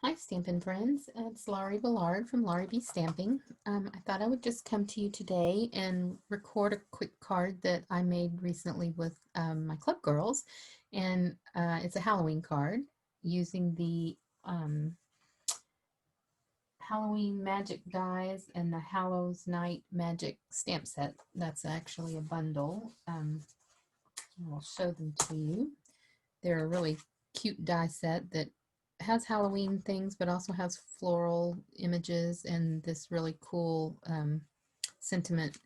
Hi, Stampin' Friends. It's Laurie Ballard from LaurieBstamping. I thought I would just come to you today and record a quick card that I made recently with my club girls. And it's a Halloween card using the Halloween Magic Dies and the Hallows Night Magic stamp set. That's actually a bundle. I'll show them to you. They're a really cute die set that has Halloween things, but also has floral images and this really cool sentiment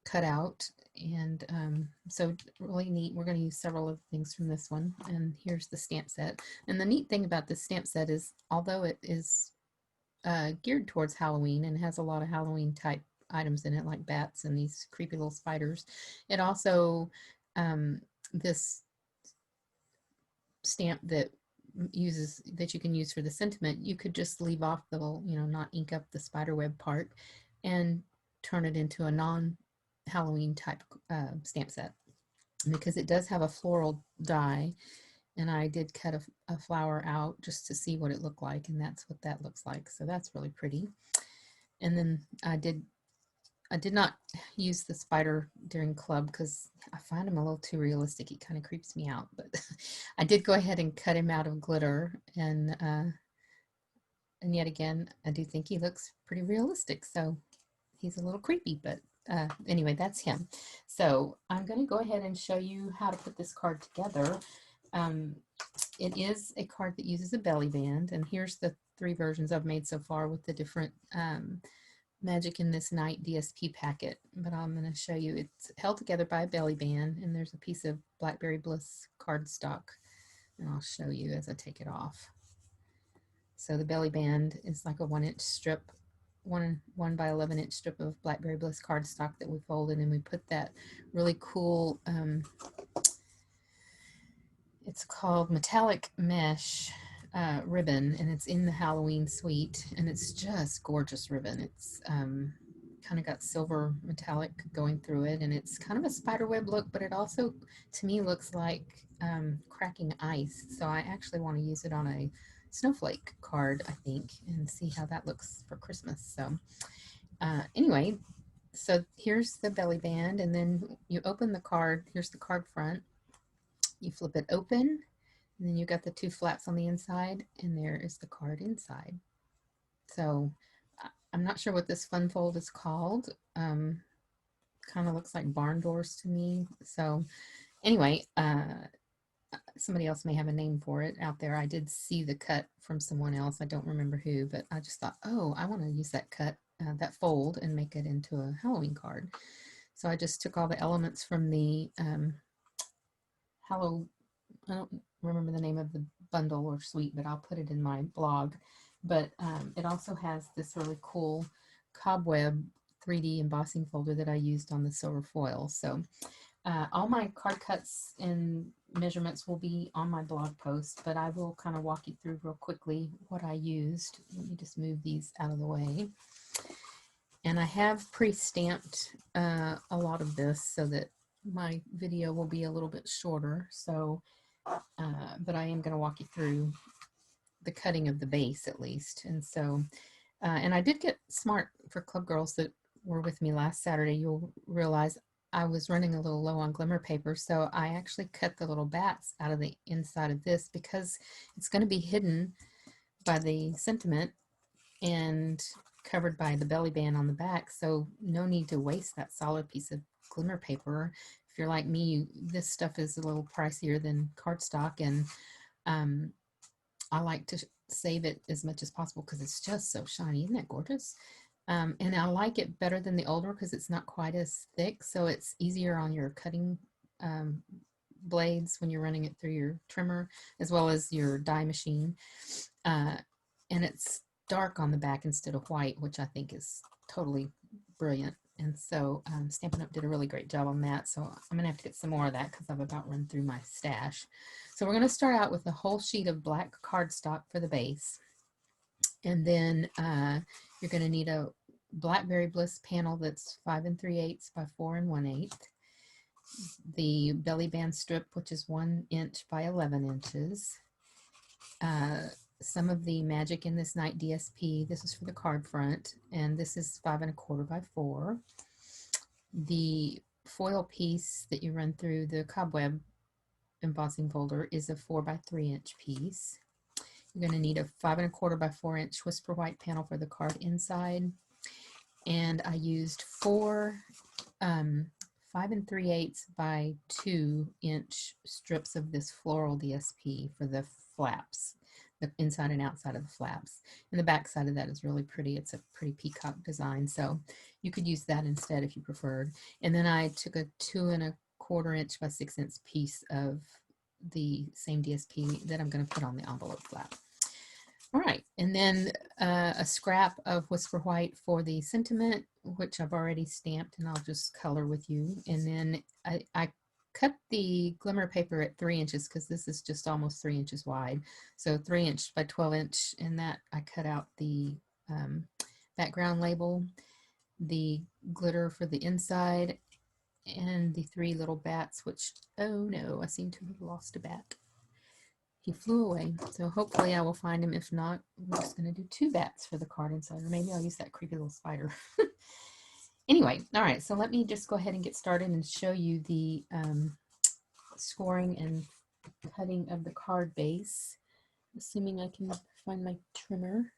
cutout. And so really neat. We're going to use several of the things from this one. And here's the stamp set. And the neat thing about this stamp set is, although it is geared towards Halloween and has a lot of Halloween type items in it, like bats and these creepy little spiders, it also this stamp that you can use for the sentiment, you could just leave off the little, not ink up the spider web part and turn it into a non-Halloween type stamp set, because it does have a floral die, and I did cut a flower out just to see what it looked like, and that's what that looks like. So that's really pretty. And then I did not use the spider during club because I find him a little too realistic. He kind of creeps me out, but I did go ahead and cut him out of glitter, and yet again, I do think he looks pretty realistic. So he's a little creepy, but anyway, that's him. So I'm going to go ahead and show you how to put this card together. Um, it is a card that uses a belly band, and here's the 3 versions I've made so far with the different Magic in This Night DSP packet, but I'm going to show you it's held together by a belly band, and there's a piece of Blackberry Bliss cardstock, and I'll show you as I take it off. So the belly band is like a 1-inch strip, 1 by 11-inch strip of Blackberry Bliss cardstock that we folded, and we put that really cool, it's called metallic mesh ribbon, and it's in the Halloween suite, and it's just gorgeous ribbon. It's kind of got silver metallic going through it, and it's kind of a spiderweb look, but it also to me looks like cracking ice. So I actually want to use it on a snowflake card, I think, and see how that looks for Christmas. So anyway, so here's the belly band, and then you open the card. Here's the card front. You flip it open, and then you got the 2 flaps on the inside, and there is the card inside. So I'm not sure what this fun fold is called. Kind of looks like barn doors to me. So anyway, somebody else may have a name for it out there. I did see the cut from someone else. I don't remember who, but I just thought, oh, I want to use that cut, that fold, and make it into a Halloween card. So I just took all the elements from the I don't remember the name of the bundle or suite, but I'll put it in my blog. But it also has this really cool cobweb 3D embossing folder that I used on the silver foil. So all my card cuts and measurements will be on my blog post, but I will kind of walk you through real quickly what I used. Let me just move these out of the way. And I have pre-stamped a lot of this so that my video will be a little bit shorter. So, but I am going to walk you through the cutting of the base at least. And so, and I did get smart for club girls that were with me last Saturday. You'll realize I was running a little low on glimmer paper. So I actually cut the little bats out of the inside of this because it's going to be hidden by the sentiment and covered by the belly band on the back, so no need to waste that solid piece of glimmer paper. If you're like me, this stuff is a little pricier than cardstock, and I like to save it as much as possible because it's just so shiny. Isn't that gorgeous? And I like it better than the older because it's not quite as thick, so it's easier on your cutting blades when you're running it through your trimmer as well as your die machine. And it's dark on the back instead of white, which I think is totally brilliant. And so Stampin' Up! Did a really great job on that. So I'm going to have to get some more of that because I've about run through my stash. So we're going to start out with a whole sheet of black cardstock for the base. And then you're going to need a Blackberry Bliss panel that's 5 3/8 by 4 1/8. The belly band strip, which is 1 inch by 11 inches. some of the Magic in This Night DSP. This is for the card front, and this is 5 1/4 by 4. The foil piece that you run through the cobweb embossing folder is a 4 by 3 inch piece. You're going to need a 5 1/4 by 4 inch Whisper White panel for the card inside, and I used 4 5 3/8 by 2 inch strips of this floral DSP for the flaps, the inside and outside of the flaps. And the back side of that is really pretty. It's a pretty peacock design, so you could use that instead if you preferred. And then I took a 2 1/4 inch by 6 inch piece of the same DSP that I'm going to put on the envelope flap. All right, and then a scrap of Whisper White for the sentiment, which I've already stamped, and I'll just color with you. And then I cut the glimmer paper at 3 inches because this is just almost 3 inches wide. So 3 inch by 12 inch, and that I cut out the background label, the glitter for the inside, and the 3 little bats, which, oh no, I seem to have lost a bat. He flew away, so hopefully I will find him. If not, we're just going to do 2 bats for the card inside, or maybe I'll use that creepy little spider. Anyway, all right, so let me just go ahead and get started and show you the scoring and cutting of the card base, assuming I can find my trimmer.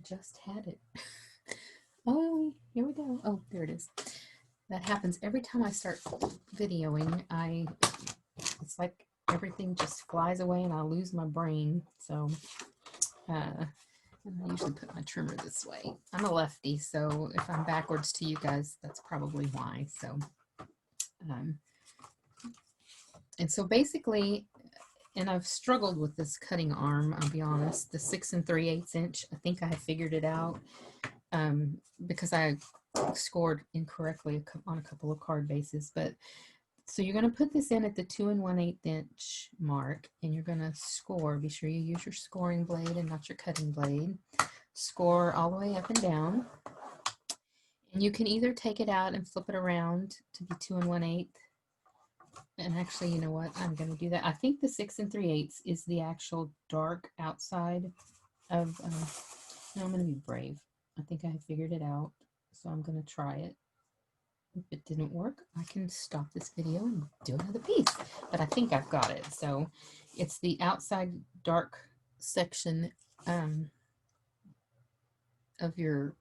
Just had it. Oh, here we go. Oh, there it is. That happens every time I start videoing. It's like everything just flies away and I lose my brain. So I usually put my trimmer this way. I'm a lefty, so if I'm backwards to you guys, that's probably why. So and so basically, and I've struggled with this cutting arm, I'll be honest, the 6 3/8 inch. I think I figured it out because I scored incorrectly on a couple of card bases. But so you're going to put this in at the 2 1/8 inch mark, and you're going to score. Be sure you use your scoring blade and not your cutting blade. Score all the way up and down. And you can either take it out and flip it around to be 2 1/8. And actually, you know what? I'm going to do that. I think the 6 3/8 is the actual dark outside of, no, I'm going to be brave. I think I figured it out. So I'm going to try it. If it didn't work, I can stop this video and do another piece. But I think I've got it. So it's the outside dark section of your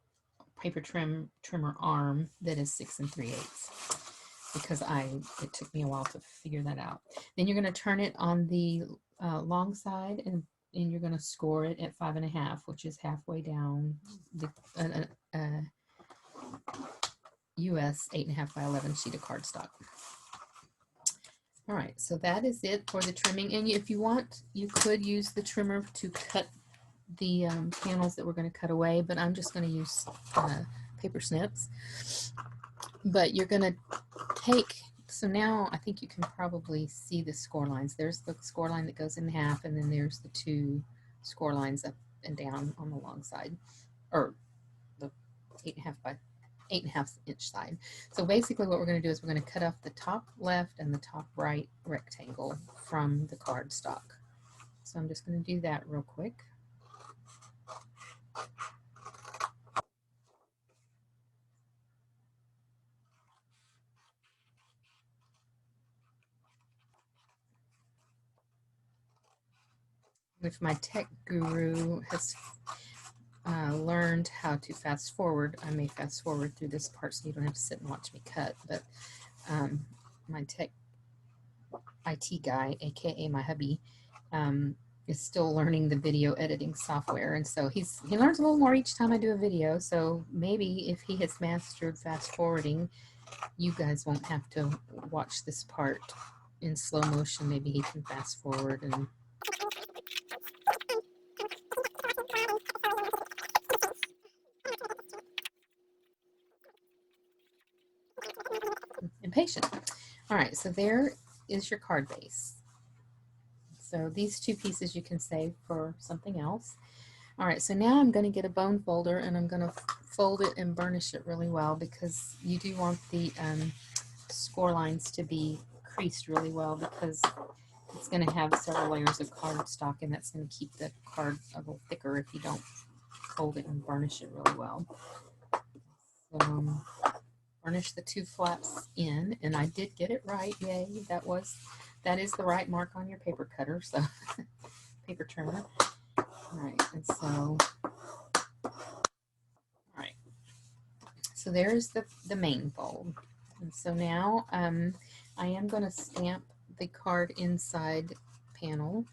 paper trimmer arm that is 6 3/8, because it took me a while to figure that out. Then you're going to turn it on the long side, and you're going to score it at 5 1/2, which is halfway down the US 8 1/2 by 11 sheet of cardstock. All right, so that is it for the trimming. And if you want, you could use the trimmer to cut the panels that we're going to cut away, but I'm just going to use paper snips. But you're going to take, so now I think you can probably see the score lines. There's the score line that goes in half, and then there's the 2 score lines up and down on the long side, or the 8 1/2 by 8 1/2 inch side. So basically what we're going to do is we're going to cut off the top left and the top right rectangle from the cardstock. So I'm just going to do that real quick. If my tech guru has learned how to fast forward, I may fast forward through this part so you don't have to sit and watch me cut. But my tech IT guy, aka my hubby, is still learning the video editing software, and so he learns a little more each time I do a video. So maybe if he has mastered fast forwarding, you guys won't have to watch this part in slow motion. Maybe he can fast forward and impatient. All right, so there is your card base. So these 2 pieces you can save for something else. All right, so now I'm going to get a bone folder, and I'm going to fold it and burnish it really well, because you do want the score lines to be creased really well, because It's going to have several layers of cardstock, and that's going to keep the card a little thicker if you don't fold it and burnish it really well. So burnish the 2 flaps in, and I did get it right. Yay! That is the right mark on your paper cutter, so paper trimmer. All right, and so so there's the main fold. And so now I am going to stamp the card inside panel.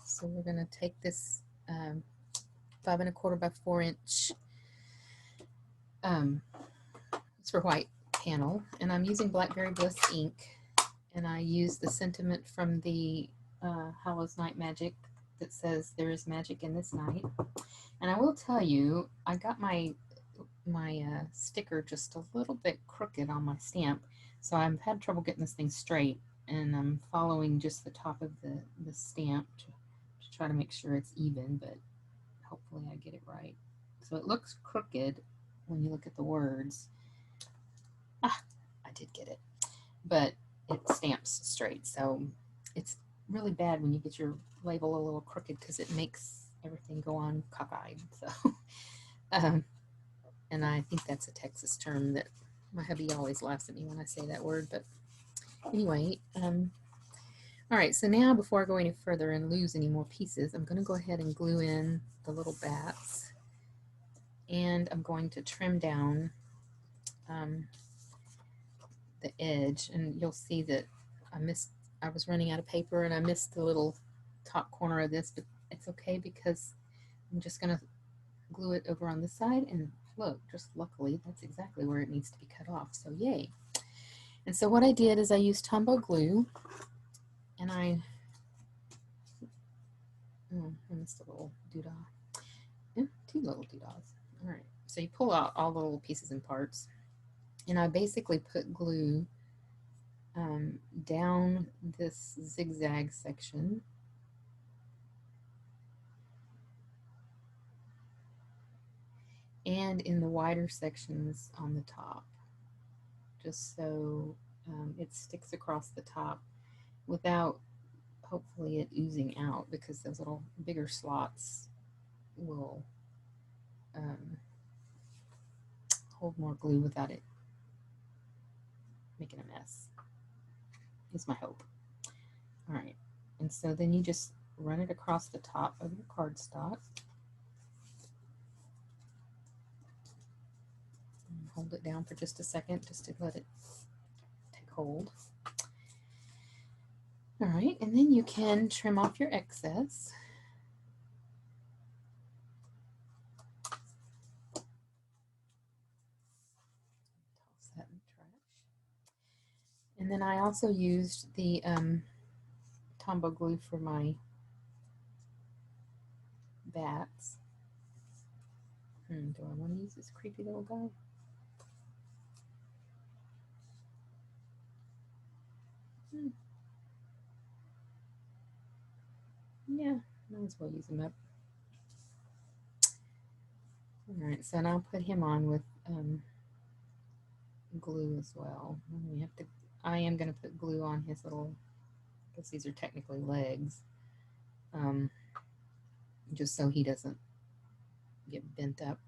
So we're going to take this 5 1/4 by 4 inch it's for white panel, and I'm using Blackberry Bliss ink, and I use the sentiment from the Hallows Night Magic that says there is magic in this night. And I will tell you, I got my sticker just a little bit crooked on my stamp, so I've had trouble getting this thing straight, and I'm following just the top of the stamp to try to make sure it's even, but hopefully I get it right. So it looks crooked when you look at the words. I did get it, but it stamps straight, so it's really bad when you get your label a little crooked because it makes everything go on cockeyed. So and I think that's a Texas term that my hubby always laughs at me when I say that word. But anyway, all right, so now before I go any further and lose any more pieces, I'm going to go ahead and glue in the little bats, and I'm going to trim down the edge, and you'll see that I was running out of paper and I missed the little top corner of this, but it's okay because I'm just going to glue it over on this side, and look, just luckily that's exactly where it needs to be cut off, so yay. And so what I did is I used Tombow glue, and I missed a little doodah. Yeah, 2 little doodahs. All right, so you pull out all the little pieces and parts, and I basically put glue down this zigzag section, and in the wider sections on the top, just so it sticks across the top without hopefully it oozing out, because those little bigger slots will hold more glue without it making a mess, is my hope. All right, and so then you just run it across the top of your cardstock. Hold it down for just a second just to let it take hold. All right, and then you can trim off your excess. Toss that in the trash. And then I also used the Tombow glue for my bats. Do I want to use this creepy little guy? Yeah, might as well use him up. All right, so now I'll put him on with glue as well. I am going to put glue on his little, I guess these are technically legs, just so he doesn't get bent up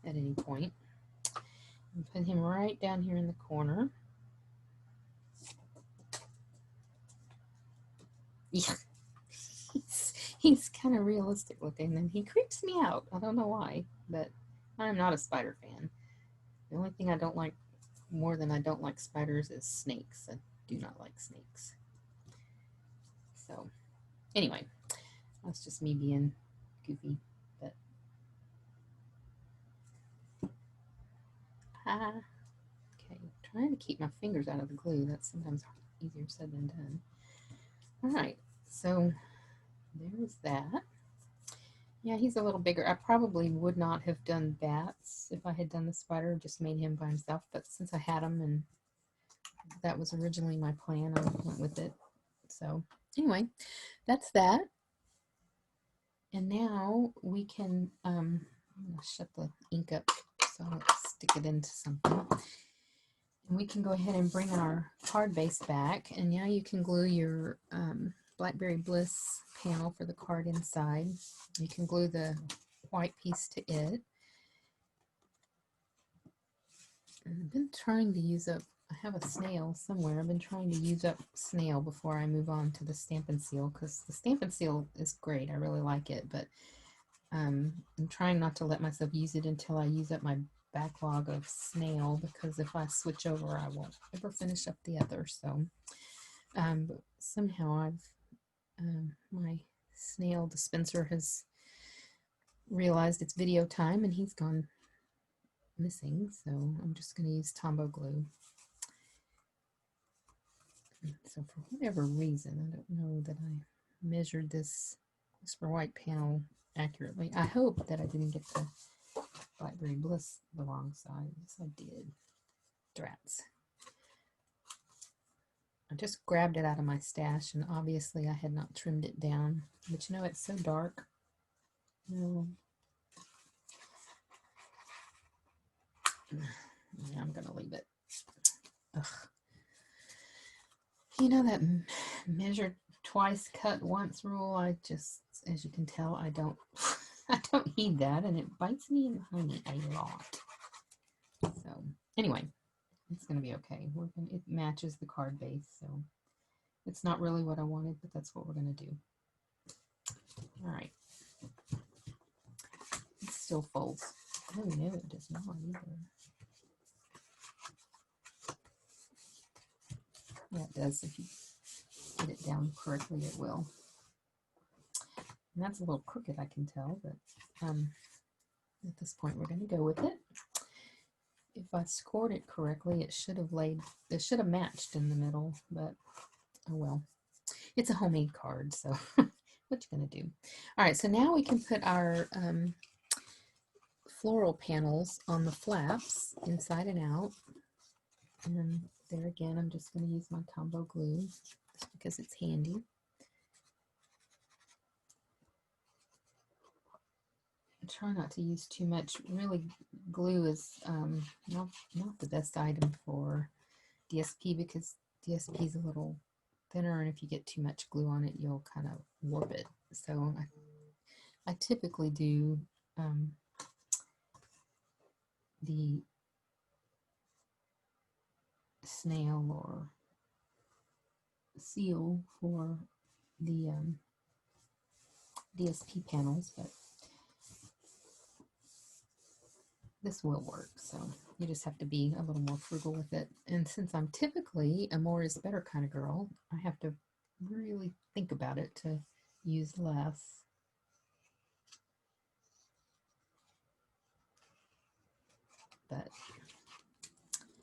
at any point. And put him right down here in the corner. Yeah. He's kind of realistic looking, and he creeps me out. I don't know why, but I'm not a spider fan. The only thing I don't like more than I don't like spiders is snakes. I do not like snakes. So anyway, that's just me being goofy. But okay, trying to keep my fingers out of the glue. That's sometimes easier said than done. All right, so there's that. Yeah, he's a little bigger. I probably would not have done bats if I had done the spider, just made him by himself. But since I had him and that was originally my plan, I went with it. So anyway, that's that. And now we can, I'm going to shut the ink up so I don't stick it into something. And we can go ahead and bring our card base back, and now you can glue your Blackberry Bliss panel for the card inside. You can glue the white piece to it. And I've been trying to use up, I have a snail somewhere. I've been trying to use up snail before I move on to the Stampin' Seal, because the Stampin' Seal is great. I really like it, but I'm trying not to let myself use it until I use up my backlog of snail, because if I switch over, I won't ever finish up the other. So, but somehow my snail dispenser has realized it's video time and he's gone missing. So I'm just going to use Tombow glue. So for whatever reason, I don't know that I measured this Whisper White panel accurately. I hope that I didn't get the Blackberry Bliss the wrong size. Yes, I did. Drats. I just grabbed it out of my stash, and obviously I had not trimmed it down. But you know, it's so dark. No. Yeah, I'm going to leave it. Ugh. You know that measure twice, cut once rule? I just, as you can tell, I don't I don't heed that, and it bites me in the honey a lot. So anyway, it's going to be okay. It matches the card base, so it's not really what I wanted, but that's what we're going to do. All right. It still folds. Oh no, it does not either. Yeah, it does. If you get it down correctly, it will. And that's a little crooked, I can tell, but at this point, we're going to go with it. If I scored it correctly, it should have matched in the middle, but oh well. It's a homemade card, so what you going to do? All right, so now we can put our floral panels on the flaps inside and out. And there again, I'm just going to use my Tombow glue just because it's handy. Try not to use too much. Really, glue is not the best item for DSP, because DSP is a little thinner, and if you get too much glue on it, you'll kind of warp it. So I typically do the snail or seal for the DSP panels, but this will work. So you just have to be a little more frugal with it. And since I'm typically a more is better kind of girl, I have to really think about it to use less. But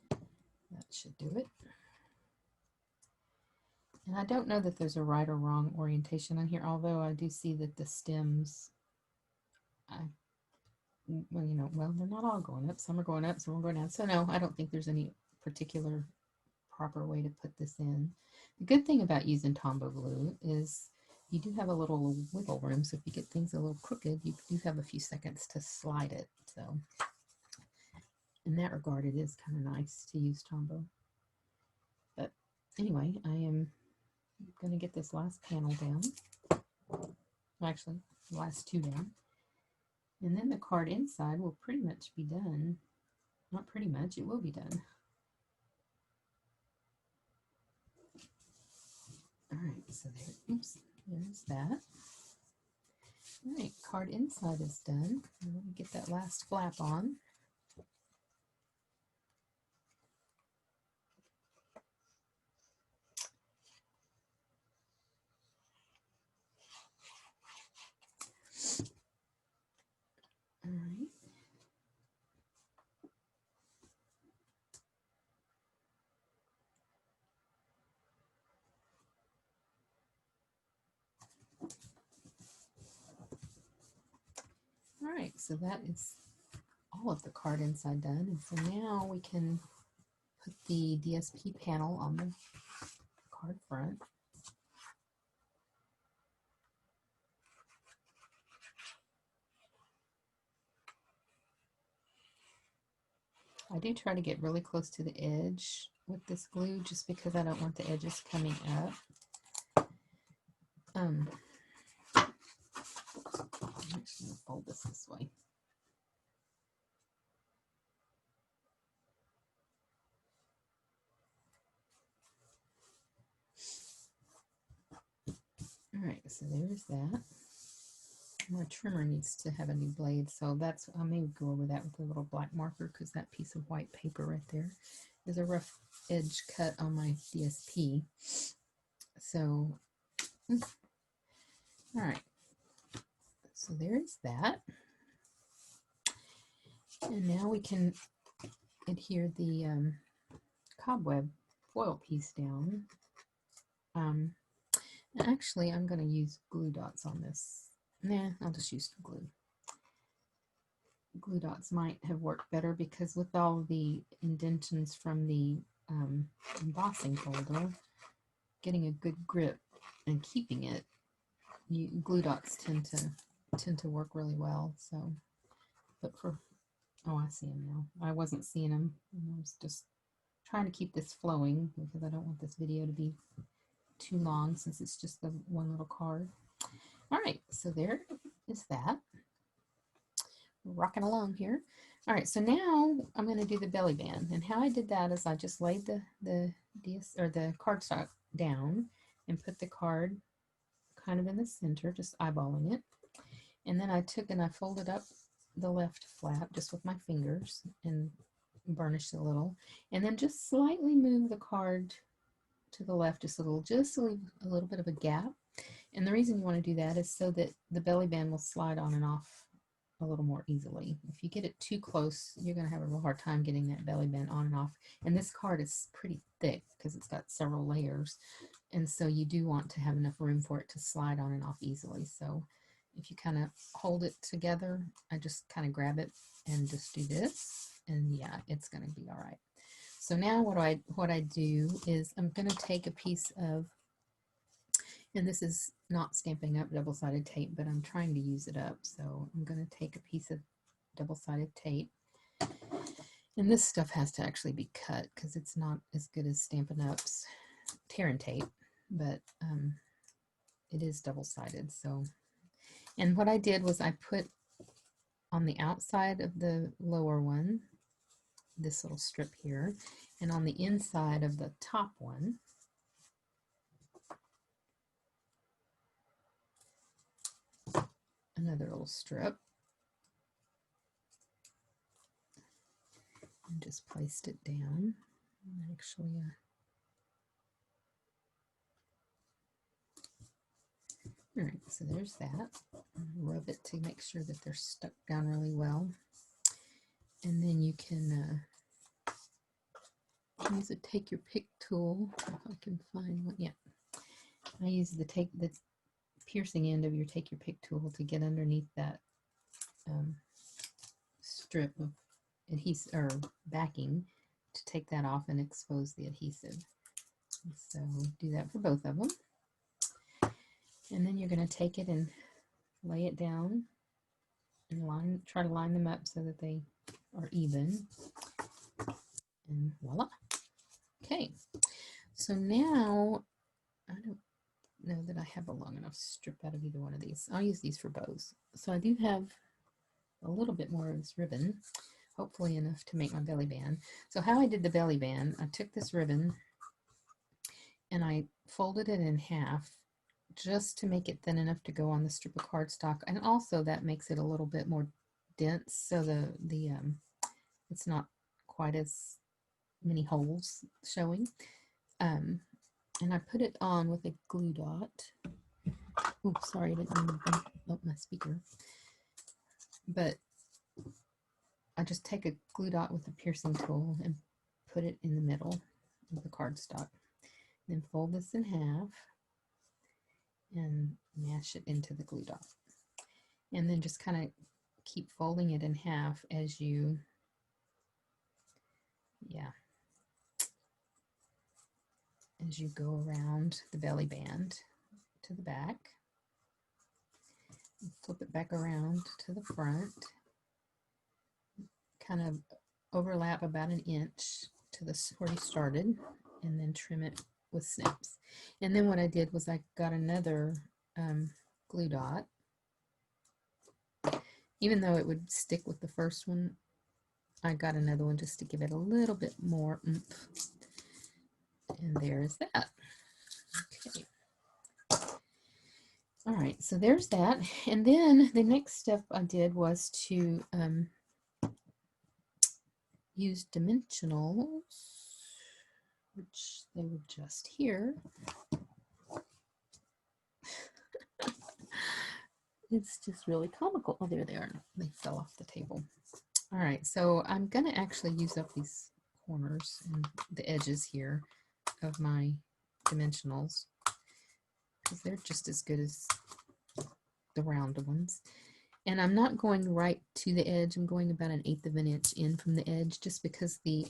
that should do it. And I don't know that there's a right or wrong orientation on here, although I do see that the stems, well, you know, well, they're not all going up. Some are going up, some are going down. So no, I don't think there's any particular proper way to put this in. The good thing about using Tombow glue is you do have a little wiggle room, so if you get things a little crooked, you do have a few seconds to slide it. So in that regard, it is kind of nice to use Tombow. But anyway, I am going to get this last panel down. Actually, the last two down. And then the card inside will pretty much be done. Not pretty much, it will be done. All right, so there, oops, there's that. All right, card inside is done. Let me get that last flap on. All right. All right, so that is all of the card inside done. And so now we can put the DSP panel on the card front. I do try to get really close to the edge with this glue just because I don't want the edges coming up. I'm actually going to fold this way. All right, so there's that. My trimmer needs to have a new blade, so that's, I may go over that with a little black marker because that piece of white paper right there is a rough edge cut on my DSP. So, all right, so there's that. And now we can adhere the cobweb foil piece down. Actually, I'm going to use glue dots on this. Nah, I'll just use glue. Glue dots might have worked better because with all the indentions from the embossing folder, getting a good grip and keeping it, glue dots tend to work really well. So, but for, oh, I see them now. I wasn't seeing them. I was just trying to keep this flowing because I don't want this video to be too long since it's just the one little card. All right, so there is that. We're rocking along here. All right, so now I'm going to do the belly band, and how I did that is I just laid the cardstock down and put the card kind of in the center, just eyeballing it, and then I took and I folded up the left flap just with my fingers and burnished it a little, and then just slightly move the card to the left just to leave a little bit of a gap. And the reason you want to do that is so that the belly band will slide on and off a little more easily. If you get it too close, you're going to have a real hard time getting that belly band on and off. And this card is pretty thick because it's got several layers, and so you do want to have enough room for it to slide on and off easily. So if you kind of hold it together, I just kind of grab it and just do this, and yeah, it's going to be all right. So now what I do is I'm going to take a piece of, and this is not Stamping Up double-sided tape, but I'm trying to use it up. So I'm going to take a piece of double-sided tape, and this stuff has to actually be cut because it's not as good as Stampin' Up's tear and tape, but it is double-sided. So, and what I did was I put on the outside of the lower one this little strip here, and on the inside of the top one another little strip, and just placed it down. Actually, all right, so there's that. Rub it to make sure that they're stuck down really well, and then you can use a take your pick tool. If I can find one, yeah. I use the piercing end of your take your pick tool to get underneath that strip of adhesive or backing to take that off and expose the adhesive. So do that for both of them, and then you're going to take it and lay it down and try to line them up so that they are even, and voila. Okay, so now I don't know that I have a long enough strip out of either one of these. I'll use these for bows. So I do have a little bit more of this ribbon, hopefully enough to make my belly band. So how I did the belly band, I took this ribbon and I folded it in half just to make it thin enough to go on the strip of cardstock, and also that makes it a little bit more dense, so the it's not quite as many holes showing. And I put it on with a glue dot. Oops, sorry, I didn't mean to bump up my speaker. But I just take a glue dot with a piercing tool and put it in the middle of the cardstock. Then fold this in half and mash it into the glue dot. And then just kind of keep folding it in half as you, as you go around the belly band to the back. Flip it back around to the front. Kind of overlap about an inch to this where you started, and then trim it with snips. And then what I did was I got another glue dot. Even though it would stick with the first one, I got another one just to give it a little bit more oomph. And there's that. Okay. All right, so there's that. And then the next step I did was to use dimensionals, which they were just here. It's just really comical. Oh, there they are. They fell off the table. All right, so I'm going to actually use up these corners and the edges here of my dimensionals because they're just as good as the round ones. And I'm not going right to the edge. I'm going about 1/8 of an inch in from the edge just because the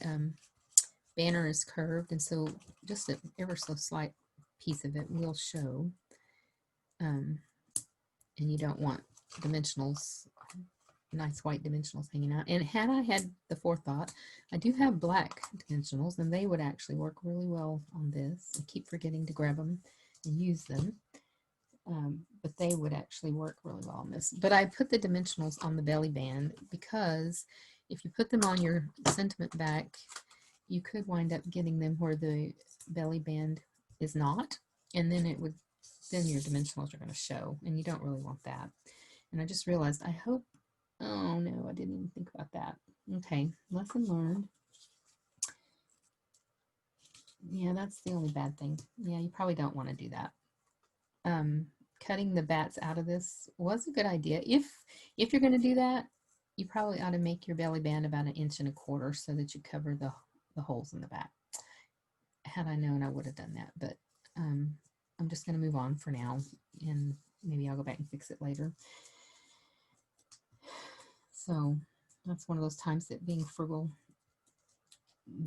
banner is curved, and so just an ever so slight piece of it will show. And you don't want dimensionals, nice white dimensionals hanging out. And had I had the forethought, I do have black dimensionals, and they would actually work really well on this. I keep forgetting to grab them and use them. But they would actually work really well on this. But I put the dimensionals on the belly band because if you put them on your sentiment back, you could wind up getting them where the belly band is not, and then it would, then your dimensionals are going to show, and you don't really want that. And I just realized, I hope, oh no, I didn't even think about that. Okay, lesson learned. Yeah, that's the only bad thing. Yeah, you probably don't want to do that. Cutting the bats out of this was a good idea. If you're going to do that, you probably ought to make your belly band about 1.25 inches so that you cover the holes in the back. Had I known, I would have done that, but I'm just going to move on for now, and maybe I'll go back and fix it later. So that's one of those times that being frugal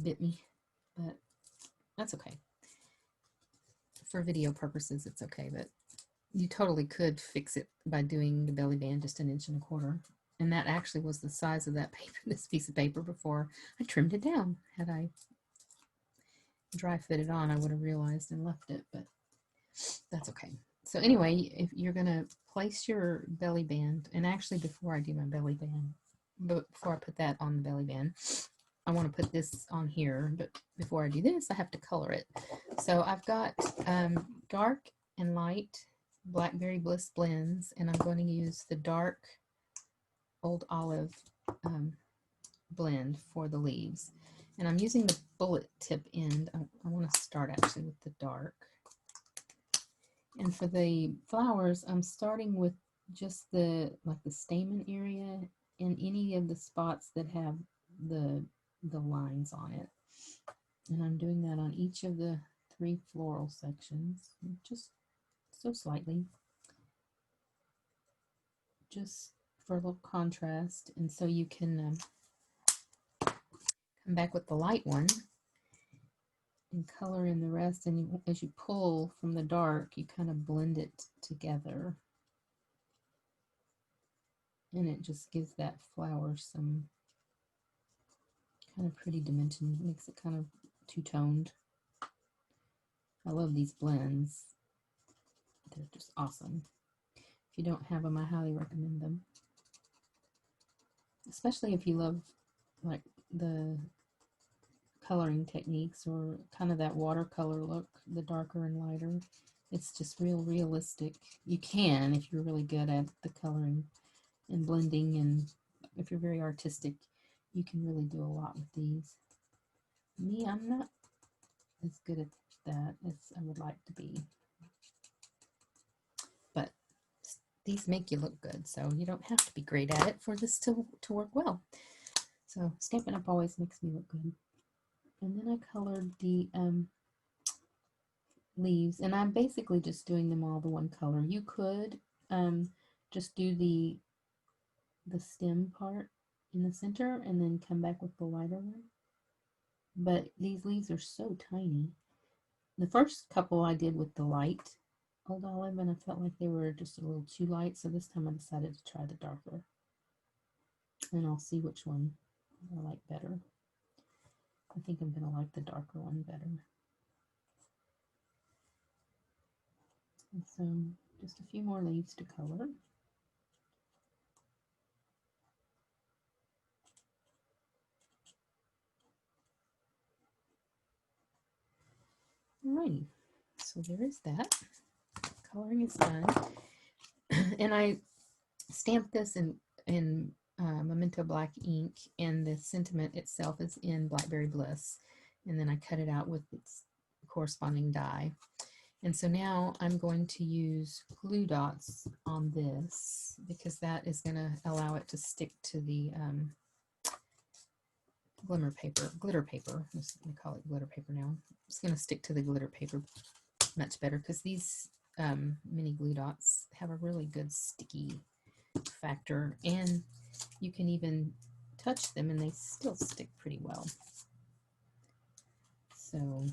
bit me, but that's okay. For video purposes, it's okay, but you totally could fix it by doing the belly band just 1.25 inches. And that actually was the size of that paper, this piece of paper, before I trimmed it down. Had I dry fit it on, I would have realized and left it, but that's okay. So anyway, if you're going to place your belly band, and actually before I do my belly band, but before I put that on the belly band, I want to put this on here, but before I do this, I have to color it. So I've got dark and light Blackberry Bliss blends, and I'm going to use the dark Old Olive blend for the leaves. And I'm using the bullet tip end. I want to start actually with the dark. And for the flowers, I'm starting with just the stamen area and any of the spots that have the lines on it. And I'm doing that on each of the 3 floral sections, just so slightly, just for a little contrast. And so you can come back with the light one and color in the rest, and as you pull from the dark, you kind of blend it together, and it just gives that flower some kind of pretty dimension. It makes it kind of two-toned. I love these blends. They're just awesome. If you don't have them, I highly recommend them, especially if you love like the coloring techniques or kind of that watercolor look, the darker and lighter. It's just real realistic. You can, if you're really good at the coloring and blending, and if you're very artistic, you can really do a lot with these. Me, I'm not as good at that as I would like to be, but these make you look good, so you don't have to be great at it for this to work well. So Stampin' Up! Always makes me look good. And then I colored the leaves, and I'm basically just doing them all the one color. You could just do the stem part in the center and then come back with the lighter one, but these leaves are so tiny. The first couple I did with the light Old Olive, and I felt like they were just a little too light, so this time I decided to try the darker, and I'll see which one I like better. I think I'm going to like the darker one better. And so just a few more leaves to color. Alrighty, so there is that. Coloring is done. And I stamped this in Memento Black ink, and the sentiment itself is in Blackberry Bliss. And then I cut it out with its corresponding die. And so now I'm going to use glue dots on this because that is going to allow it to stick to the glitter paper. I'm just going to call it glitter paper now. It's going to stick to the glitter paper much better because these mini glue dots have a really good sticky factor, and you can even touch them and they still stick pretty well. So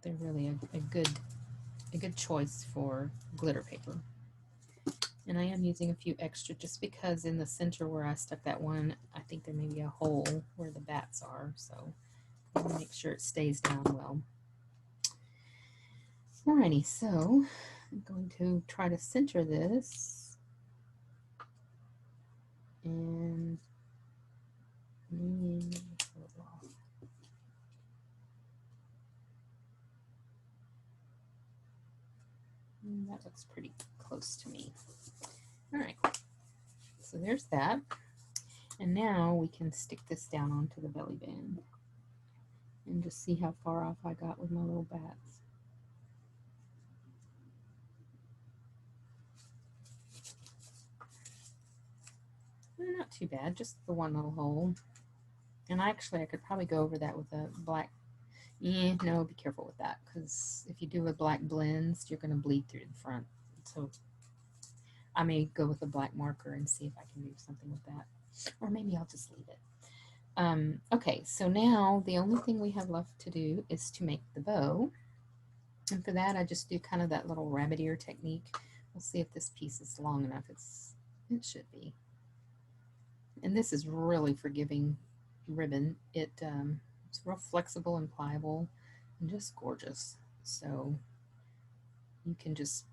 they're really a good choice for glitter paper. And I am using a few extra just because in the center where I stuck that one, I think there may be a hole where the bats are, so I'm going to make sure it stays down well. Alrighty, so I'm going to try to center this, and that looks pretty close to me. Alright, so there's that. And now we can stick this down onto the belly band and just see how far off I got with my little bats. Not too bad, just the one little hole. And I could probably go over that with a black, no, be careful with that, because if you do a black blends, you're going to bleed through the front. So I may go with a black marker and see if I can do something with that. Or maybe I'll just leave it. Okay, so now the only thing we have left to do is to make the bow. And for that, I just do kind of that little rabbit ear technique. We'll see if this piece is long enough. It should be. And this is really forgiving ribbon. It's real flexible and pliable and just gorgeous. So you can just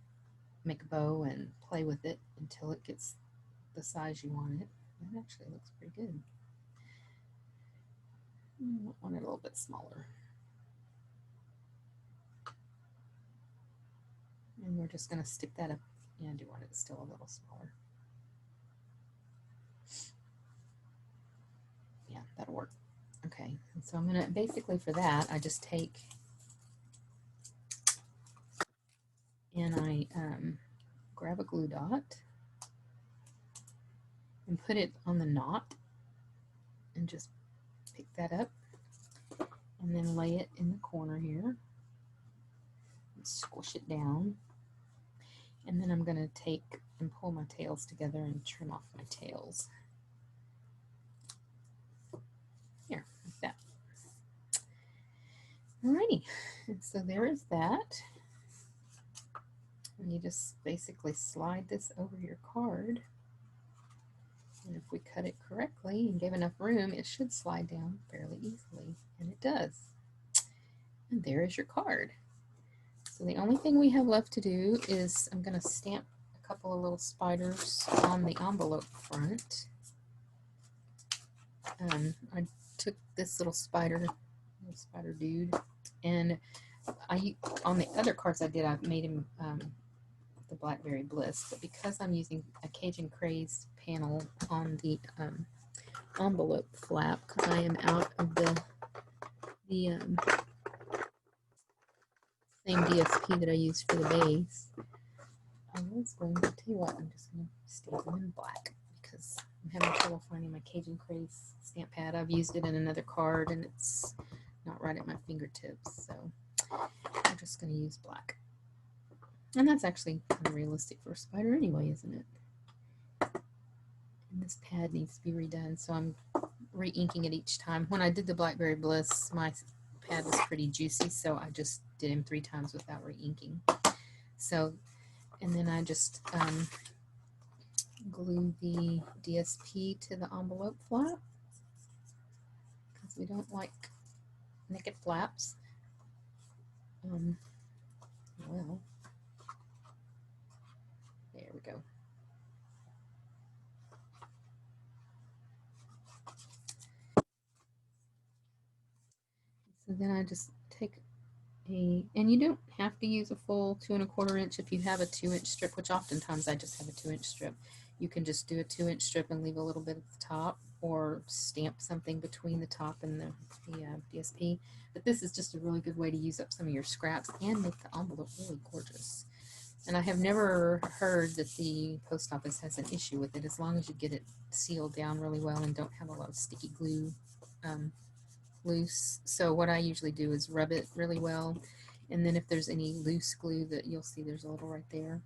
make a bow and play with it until it gets the size you want it. That actually looks pretty good. I want it a little bit smaller. And we're just going to stick that up. Yeah, I do want it still a little smaller. Yeah, that'll work. Okay, and so I'm going to, basically for that, I just take and I grab a glue dot and put it on the knot and just pick that up and then lay it in the corner here and squish it down. And then I'm going to take and pull my tails together and trim off my tails. Here, like that. Alrighty, and so there is that. And you just basically slide this over your card. And if we cut it correctly and give enough room, it should slide down fairly easily. And it does. And there is your card. So the only thing we have left to do is I'm going to stamp a couple of little spiders on the envelope front. I took this little spider dude, and on the other cards I made him the Blackberry Bliss, but because I'm using a Cajun Craze panel on the envelope flap, because I am out of the same DSP that I used for the base, I was going to tell you what, I'm just going to stamp them in black because I'm having trouble finding my Cajun Craze stamp pad. I've used it in another card and it's not right at my fingertips, so I'm just going to use black. And that's actually kind of realistic for a spider anyway, isn't it? And this pad needs to be redone, so I'm re-inking it each time. When I did the Blackberry Bliss, my pad was pretty juicy, so I just did him 3 times without re-inking. So, and then I just glue the DSP to the envelope flap. We don't like naked flaps. Well, there we go. So then I just take and you don't have to use a full 2 1/4 inch if you have a 2-inch strip, which oftentimes I just have a 2-inch strip. You can just do a 2-inch strip and leave a little bit at the top, or stamp something between the top and the DSP. But this is just a really good way to use up some of your scraps and make the envelope really gorgeous. And I have never heard that the post office has an issue with it, as long as you get it sealed down really well and don't have a lot of sticky glue loose. So what I usually do is rub it really well, and then if there's any loose glue, that you'll see there's a little right there,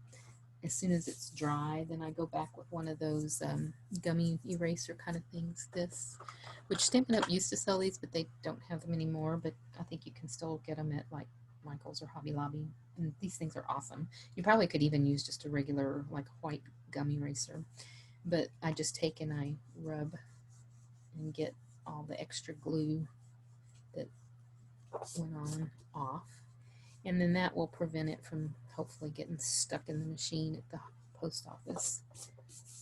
as soon as it's dry, then I go back with one of those gummy eraser kind of things, which Stampin' Up! Used to sell these, but they don't have them anymore, but I think you can still get them at like Michael's or Hobby Lobby, and these things are awesome. You probably could even use just a regular like white gum eraser, but I just take and I rub and get all the extra glue that went on off, and then that will prevent it from hopefully getting stuck in the machine at the post office.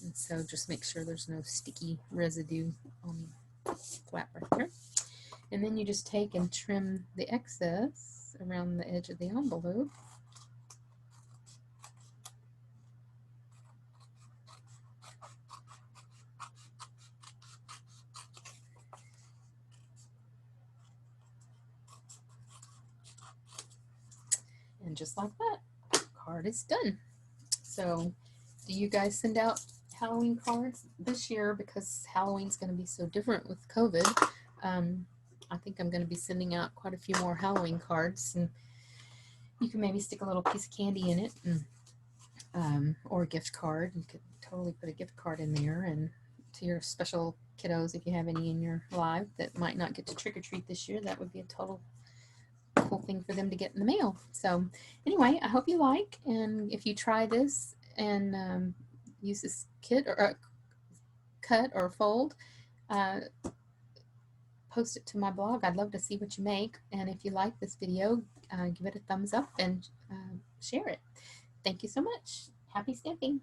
And so just make sure there's no sticky residue on the flap right there. And then you just take and trim the excess around the edge of the envelope. And just like that, card is done. So do you guys send out Halloween cards this year? Because Halloween's going to be so different with COVID. I think I'm going to be sending out quite a few more Halloween cards, and you can maybe stick a little piece of candy in it, and, or a gift card. You could totally put a gift card in there, and to your special kiddos, if you have any in your life that might not get to trick or treat this year, that would be a total cool thing for them to get in the mail. So anyway, I hope you like, and if you try this and use this kit or cut or fold, post it to my blog. I'd love to see what you make, and if you like this video, give it a thumbs up and share it. Thank you so much. Happy stamping.